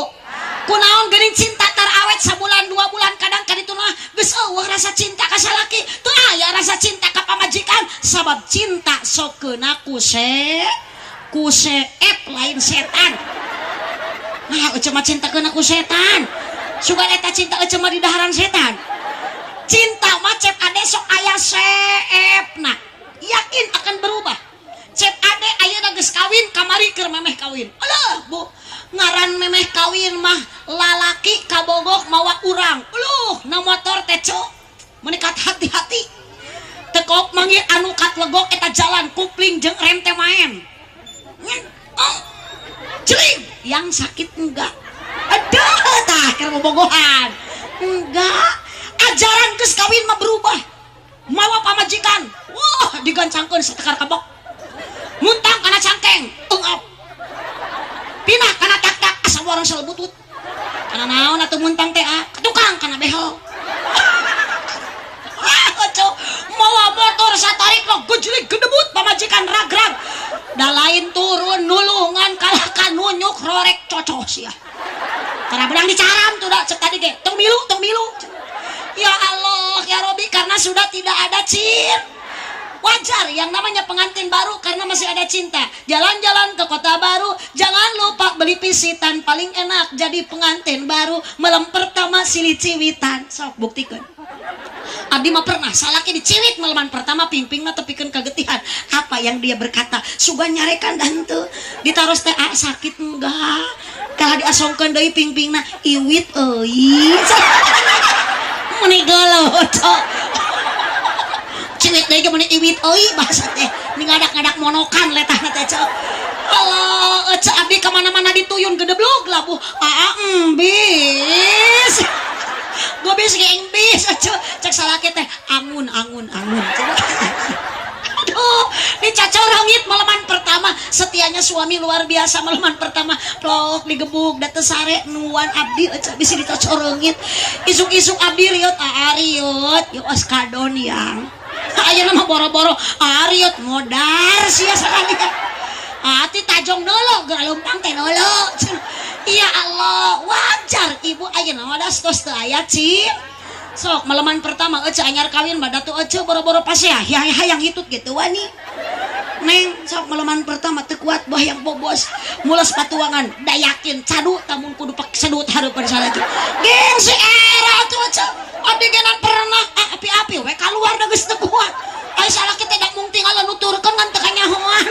kunaon geuning cinta tar awet sabulan 2 bulan kadang kaditu mah geus eueuh rasa cinta ka salaki, teu aya rasa cinta ka pamajikan sabab cinta sokeuna ku seep lain setan. Nah, eueuh mah cinta keuna ku setan. Sugan eta cinta eueuh mah di daharan setan. Cinta mah cep ade sok aya seepna. Yakin akan berubah. Cep ade ayeuna geus kawin kamari keur memeh kawin. Alah, Bu, ngaran memeh kawin mah lalaki kabogok mawa urang. Uluh, na motor teh cok. Meunikat hati-hati. Tekok manggil anu kat legok eta jalan kupling jeung rem teh maen. Oh. Celing, yang sakit enggak. Aduh, tah keur bobogohan. Enggak. Ajaran geus kawin mah berubah. Mawa pamajikan, wah digancangkeun satekar kabok. Muntang kana cangkeng, eungap. Pinah kana tak-tak asa warung salebutut. Kana naon atuh muntang teh tukang kana behel. Mawa motor satarik lo gejlik gedebut pamajikan rag-rag. Da lain turun nulungan kalah kanunyuk rorek cocos ya. Karena belang dicaram tuh dah cek tadi ge. Tong milu. Ya Allah, ya Robi, karena sudah tidak ada wajar yang namanya pengantin baru karena masih ada cinta. Jalan-jalan ke kota baru, jangan lupa beli pisitan paling enak jadi pengantin baru malam pertama silih ciwitan. Sok buktikan. Abdi mah pernah salaki diciwit malaman pertama pingpingna tepikeun kagetihan. Apa yang dia berkata? Sugan nyarekan dan teu ditaros teh sakit enggak. Kalah diasongkeun deui pingpingna iwit euy. Meni geuleuh cok. Ciwit deui ge meni iwit euy bahasa teh. Ngadak-ngadak monokan letahna teh cok. Allah, cek abdi ka mana-mana dituyun gedeblog lah Bu. Embis. bis geng bis cek salaki teh angun aduh dicacorongit malaman pertama setianya suami luar biasa malaman pertama plok digebuk da teu sare nuan abdi bisa dicacorongit isuk-isuk abdi riot ariot yo oskadon yang ayeuna mah boro-boro ariot modar sia sakali ati tajong dulu geulumpang teh dulu iya Allah wajar ibu ayeuna mah tos teu aya cing sok malaman pertama anyar kawin badak tuh boro-boro pas ya hayang hitut gitu wani neng sok malaman pertama teu kuat bah yang bobos mulas patuangan da yakin cadu tamun kudu pak sedut hareupeun salaki geng si era tuh abdi genan pernah api-api we keluar da geus teu kuat ai salaki teh da mung tinggal nuturkeun ngan teu kanyahoan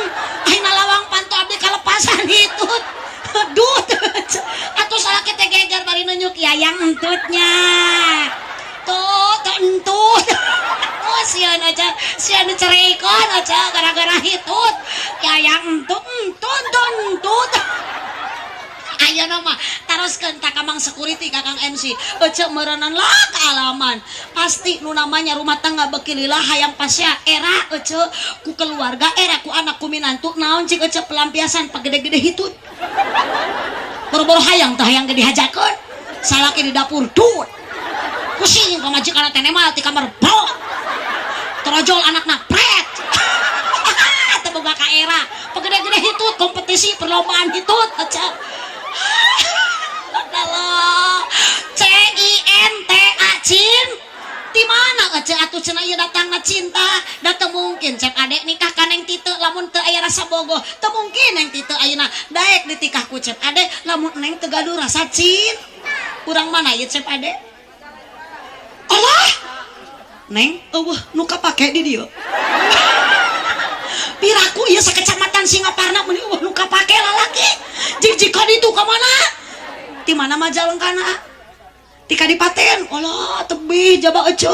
ai nalawang panto abdi kalepasan hitut aduh atuh salaki teh geger bari nunjuk yayang entutnya tuh entut oh sian cerekon aja gara-gara hitut yayang entut ayo nama teruskan tak kamang security kakang MC ece merenan lah kealaman pasti nu namanya rumah tangga bekililah hayang pasya era ece ku keluarga era ku anak ku minantu naon cik ece pelampiasan pagede-gede hitut boro-boro hayang tah hayang gede hajakeun salaki di dapur tut pusing pamajikan teh mah ti kamar bau terojol anakna pret teu boga ka era pagede-gede hitut kompetisi perlombaan hitut aja adalah CINTA cin di mana aja atuh cenah ieu datangna cinta da teu mungkin cek adek nikah ka neng Tite lamun teu aya rasa bogoh teu mungkin neng Tite ayeuna daek ditikah ku cek adek lamun neng teu gaduh rasa cin urang mana ieu cek adek Allah neng nu kapake di dieu piraku ieu sakecamatan Singaparna mun nu kapake lalaki jika ditu ka mana di mana Majalengkana di Kadipaten Allah tebih jaba ece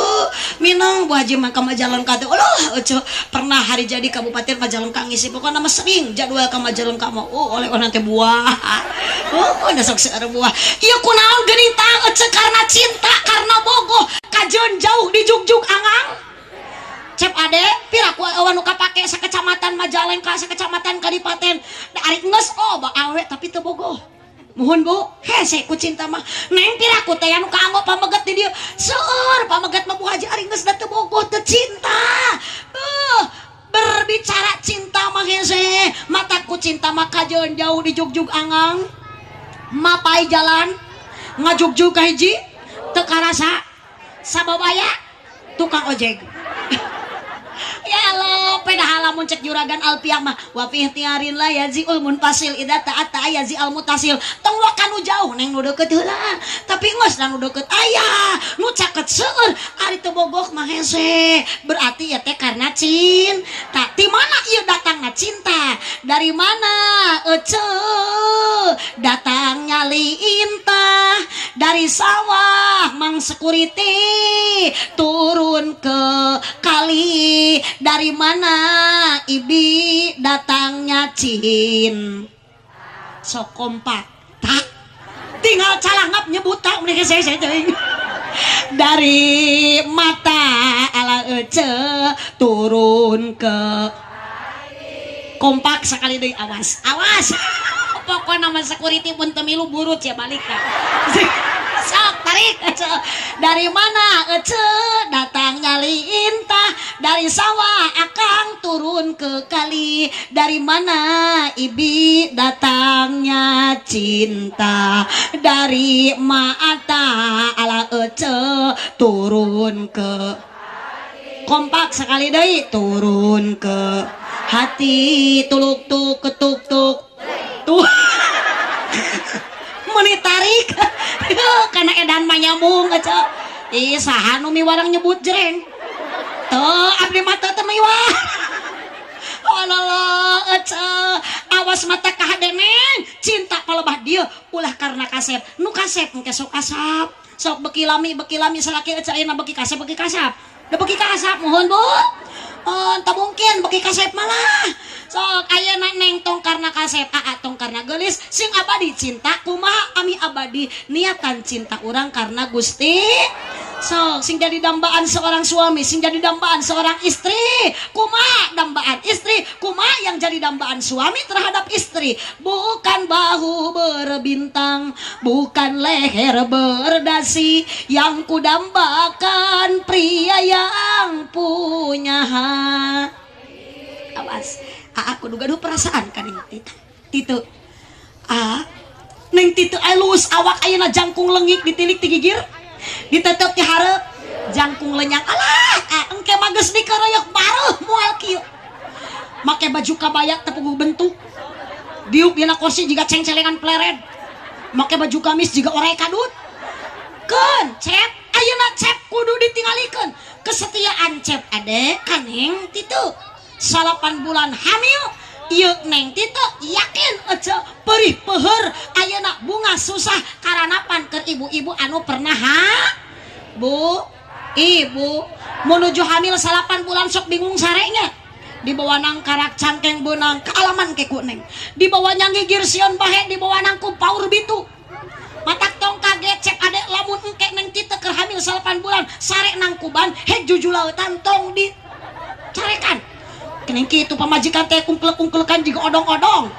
minang Bu Haji mah ka Majalengka teh Allah ece pernah hari jadi Kabupaten Majalengka ngisi pokokna mah sering jadwal ka Majalengka mah oleh nanti buah da sok seueur buah ieu kunaon geuning tang ece karena cinta karena bogoh kajeun jauh di jugjug angang cep ade piraku awan nu kapake sakecamatan Majalengka sakecamatan Kadipaten da ari geus ba awe tapi teu bogoh mohon Bu hese ku cinta mah neng piraku teh anu kaanggo pameget di dieu seueur pameget mah Bu Haji ari geus da teu bogoh teu cinta berbicara cinta mah hese mataku cinta mah kajeun jauh di jugjug angang mapai jalan ngajugjug ka hiji teu karasa sababaya tukang ojek ya Allah pedah lamun cek juragan Alpiah mah wa fi ihtiarin la yaziul munfasil idza ta'ata yazi al mutasil tong wakanu jauh neng nu deukeut heula tapi geus da nu deukeut aya nu caket seueur ari teu bogoh mah hese berarti ya teh karena cinta ti mana ieu datangna cinta dari mana ece datangnya liintah dari sawah mang security turun ke kali dari mana ibi datangnya cin sok kompak tak tinggal calangap nyebut tak mereka saya dari mata ala ece turun ke kompak sekali deui awas pokoknya nama security pun temilu burut ya balik kan sok tarik dari mana ece datangnya liintah dari sawah akang turun ke kali dari mana ibi datangnya cinta dari mata ala ece turun ke kompak sekali deui turun ke hati tuluk tuk ketuk tuk tuh menitarik karena edan mah nyambung aja ih saha nu miwarang nyebut jreng tuh abdi mata teu miwah Allah awas mata kahadeneng cinta palebah dieu ulah karena kasep nu kasep engke sok asap sok beki lami salaki ece ayeuna beki kasep da beki kasap mohon Bu tak mungkin beki kasep malah sok ayeuna neng tong karena kasep tong karena geulis sing abadi cinta kumaha ami abadi niatan cinta urang karena Gusti So, sing jadi dambaan seorang suami, sing jadi dambaan seorang istri. Kuma dambaan istri, kuma yang jadi dambaan suami terhadap istri. Bukan bahu berbintang, bukan leher berdasi, yang kudambakan pria yang punya hati. Awas, aku duga perasaan kan ini Titu. Neng Titu alus awak ayeuna jangkung lengik ditilik tigigir. Ditetep ti hareup jangkung lenyang alah engke mah geus dikeroyok baruh moal kieu make baju kabaya teu puguh bentuk diuk dina kursi jiga cengcelengan pleret make baju gamis jiga orek kadut keun cep ayeuna cep kudu ditinggalikeun kesetiaan cep ade kaneng Titu 8 bulan hamil ieu neng Titu yakin aja perih peuheur ayeuna bunga susah karanapan keur ibu-ibu anu pernah ibu menuju hamil 8 bulan sok bingung sarenya dibawa nang karak cangkeng benang kealaman ke kuneng dibawa nyangigir sion bahe dibawa nang ku paur bitu matak tong kaget cek adek lamun engke neng Titu keur hamil 8 bulan sare nang kuban he jujulautan tong di carekan kening kitu pamajikan teh ungklek-ungklekan jiga odong-odong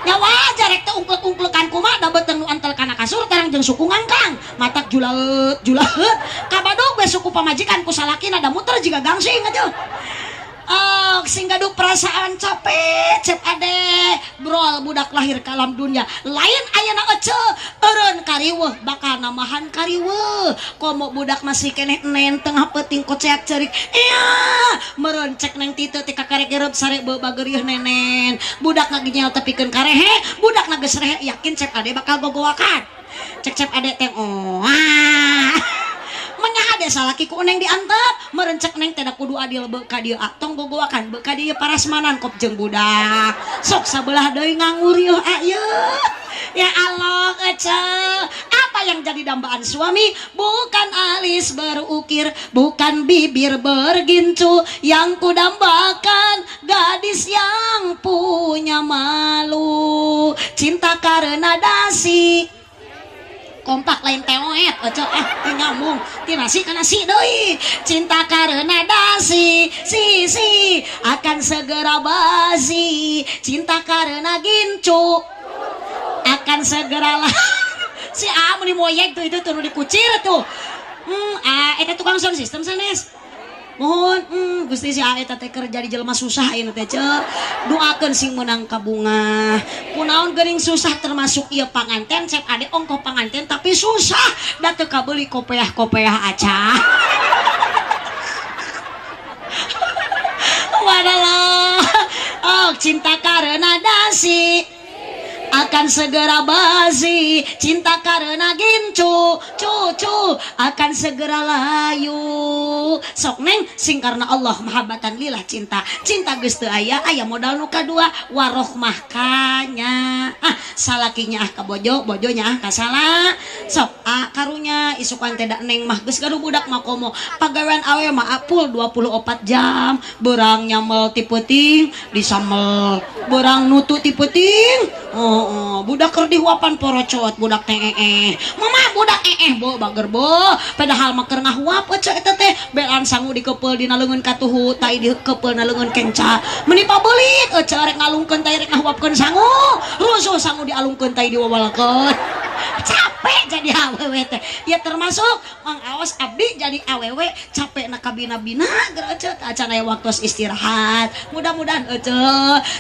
nya wajar rek teh ungklek-ungklekan kumaha da beuteung nu antel kana kasur tarang jeung suku ngangkang matak julaeut kabadog we suku pamajikan ku salakina da muter jiga gangsing atuh sing gaduh perasaan capek cep ade brol budak lahir ka alam dunya lain ayeuna ece eureun kariweuh bakal namahan kariweuh komo budak masih keneh nen tengah peuting koceak ceurik meureun cek neng Titu ti kakarek sare beu bageureuyeuh nenen budak ngaginyal tepikeun karehe budak geus rehe yakin cep ade bakal gogoakan cek ade teh menyah ade salaki ku neng diantep merencek neng teh da kudu adil beu ka dieu tong gogoakan beu ka dieu parasmanan kop jeung budak sok sabelah deui ngangurieuh ayeuna ya Allah ece apa yang jadi dambaan suami bukan alis berukir bukan bibir bergincu yang kudambakan gadis yang punya malu cinta karena dasi kompak lain teoet ojo nyambung ti nasi kana si deui cinta karena dasi si akan segera basi cinta karena gincu akan segera lah si meni moyek tuh itu tuh dikucir tuh eta tukang sound system sanes mohon Gusti si eta teh kerja di jelema susah ieu teh ceu doakeun sing meunang kabunga kunaon geuning susah termasuk ieu panganten cek ade ongkoh panganten tapi susah da teu kabeuli kopeah acah wadalah cinta karena dasi akan segera basi cinta karena gincu cucu akan segera layu sok neng sing karena Allah mahabbatan lillah cinta geus teu aya modal nu kadua warohmah kanya salakinya ka bojonya ka sala sok karunya isukan teh da neng mah geus gaduh budak mah komo pagawean awe mah apul 24 jam beurang nyamel ti peuting disamel beurang nutu ti peuting budak keur dihuapan porocot budak teh mama budak bo bager bo padahal mah keur ngahuap ece eta teh belan sangu dikepeul dina leungeun katuhu tai dikepeul na leungeun kenca meuni pabeulit ece rek ngalungkeun tai rek ngahuapkeun sangu rusuh sangu dialungkeun tai diwawalkeun capek jadi awewe teh ya termasuk mang awas abdi jadi awewe capek na kabina-bina geus ece acan aya waktu istirahat mudah-mudahan ece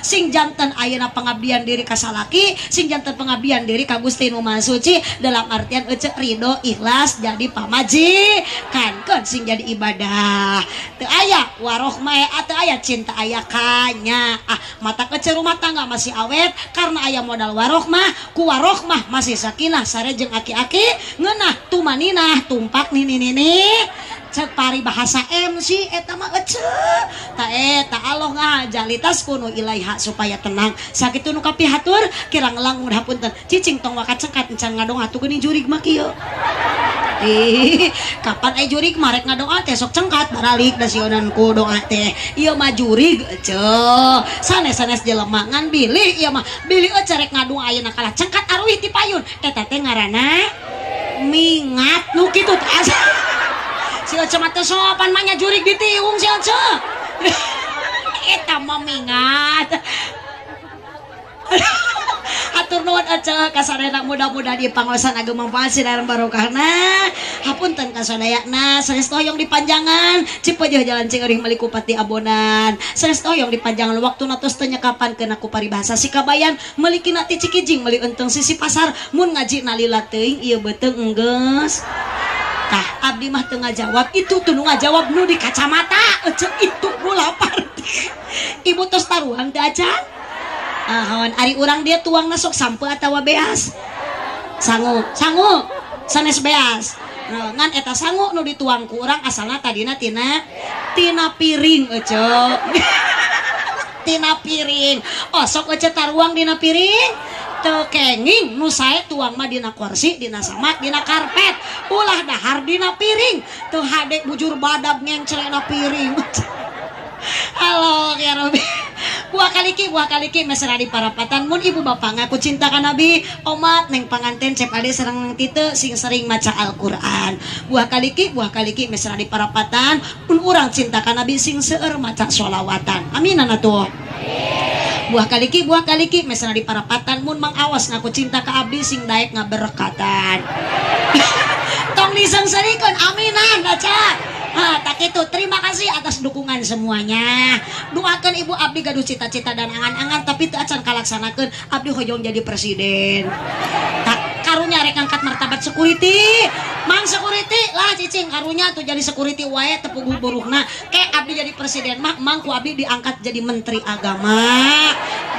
sing janten ayeuna pengabdian diri ka salaki sing janten pengabdian diri ka Gusti Nu Maha Suci dalam artian ece ridho ikhlas jadi pamajikan kan sing jadi ibadah teu aya warohmah teu aya cinta aya kanya mata ece rumah tangga masih awet karena aya modal warohmah ku warohmah masih sakinah sare jeung aki-aki ngeunah tumaninah tumpak nini cek paribahasa MC eta mah ece ta eta Allah ngajalitas kuno ilaiha supaya tenang sakitu nu kapihatur kirang lang mudah punten cicing tong wakat cekat encan ngadong atuh geuning jurig mah kieu kapan aya jurig marek ngadoa teh sok cengkat baralik da sionan ku doa teh ieu mah jurig ece sanes-sanes jelema ngan bilih ieu mah bilih ece rek ngadoa ayeuna kalah cengkat aruih ti payun eta teh ngaranna mingat nu kitu teh Si Ece mah teu sopan mah nya jurig ditiung si Ece. Eta mah mingat. Atur nuhun Ece kasadayana mudah-mudahan di pangaosan ageng manfaat sidaran barokahna. Hapunten kasadayana sanes hoyong dipanjangan Cipeujeuh jalan Cingeuring meuli Kupati Abonan. Sanes hoyong dipanjangan waktuna tos teu nyekapankeun aku paribahasa Sikabayan meuli kina ti Cikijing meuli Enteng sisi pasar mun ngaji nalila teuing ieu beuteung enggeus. Tah abdi mah teu ngajawab itu teu nu ngajawab nu di kacamata Ece itu nu lapar. Ibu tos taruhang teu acan? Ahon ari urang dia tuangna sok sampe atawa beas. Sangu sanes beas. Ngan eta sangu nu dituang ku urang asalna tadina tina piring Ece. Tina piring. Oh sok Ece taruang dina piring. Teu kenging nu sae tuang mah dina kursi, dina samak, dina karpet. Ulah dahar dina piring. Teu hade bujur badab ngencrena piring. Halo ya Robi. Buah kaliki mesra di parapatan mun ibu bapak ngaku cinta ka Nabi omat neng panganten cep ade sareng nang tite sing sering maca Al-Qur'an. Buah kaliki mesra di parapatan mun urang cinta ka Nabi sing seueur maca sholawatan. Aminan atuh. Buah kaliki mesra di parapatan mun mang awas ngaku cinta ka abdi sing daek ngaberkatan. Tong disengsarikeun aminan baca. Tak itu terima kasih atas dukungan semuanya. Doakan ibu abdi gaduh cita-cita dan angan-angan tapi teu acan kalaksanakeun abdi hoyong jadi presiden. Tak karunya rek angkat martabat security. Mang security lah cicing karunya tuh jadi security wae tepung buruhna. Kayak abdi jadi presiden mah mang ku abdi diangkat jadi menteri agama.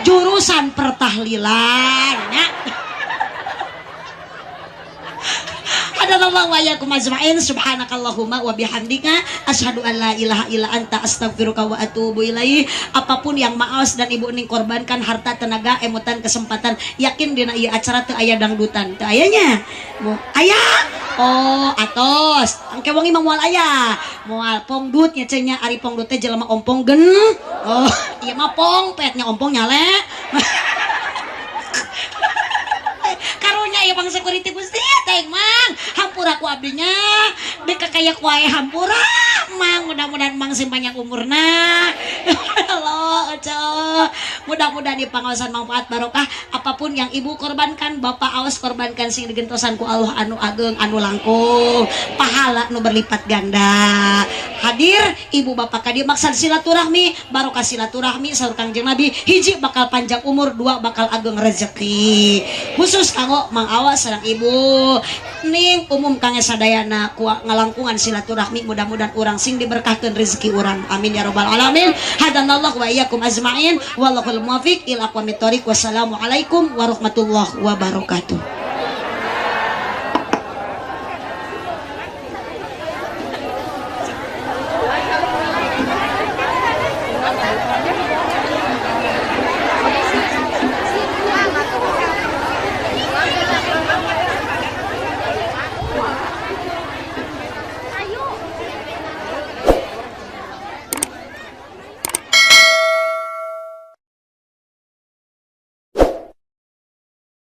Jurusan pertahlilan nya. Hadanallahu wa iyyakum ajma'in subhanakallahumma wa bihamdika asyhadu an la ilaha illa anta astaghfiruka wa atubu ilaih. Apapun yang maos dan ibu ning korbankan harta tenaga emutan kesempatan yakin dina ieu acara teu aya dangdutan teu ayanya aya oh atos angke wong imam moal aya moal pongdut nya cenah ari pongdut teh jelema ompong gen oh ieu mah pongpet nya ompong nyale. Karunya ya bang security Gusti teh mang hampura ku abdinya dek kayak wae hampura mang mudah-mudahan mang sing panjang umurna. Halo Ece mudah-mudahan di pangaosan manfaat barokah apapun yang ibu korbankan bapak awas korbankan sing digentosan ku Allah anu ageng anu langkung pahala nu berlipat ganda. Hadir ibu bapak kadieu maksud silaturahmi barokah silaturahmi saur Kangjeng Nabi hiji bakal panjang umur dua bakal ageng rezeki khusus kanggo mang awas sareng ibu ning umum kangge sadayana ku ngalangkungan silaturahmi mudah-mudahan urang sing diberkahkeun rezeki urang amin ya rabbal alamin. Hadanallahu wa iyyakum ajma'in wallahul muwaffiq ila aqwamit thoriq. Wassalamualaikum warahmatullahi wabarakatuh.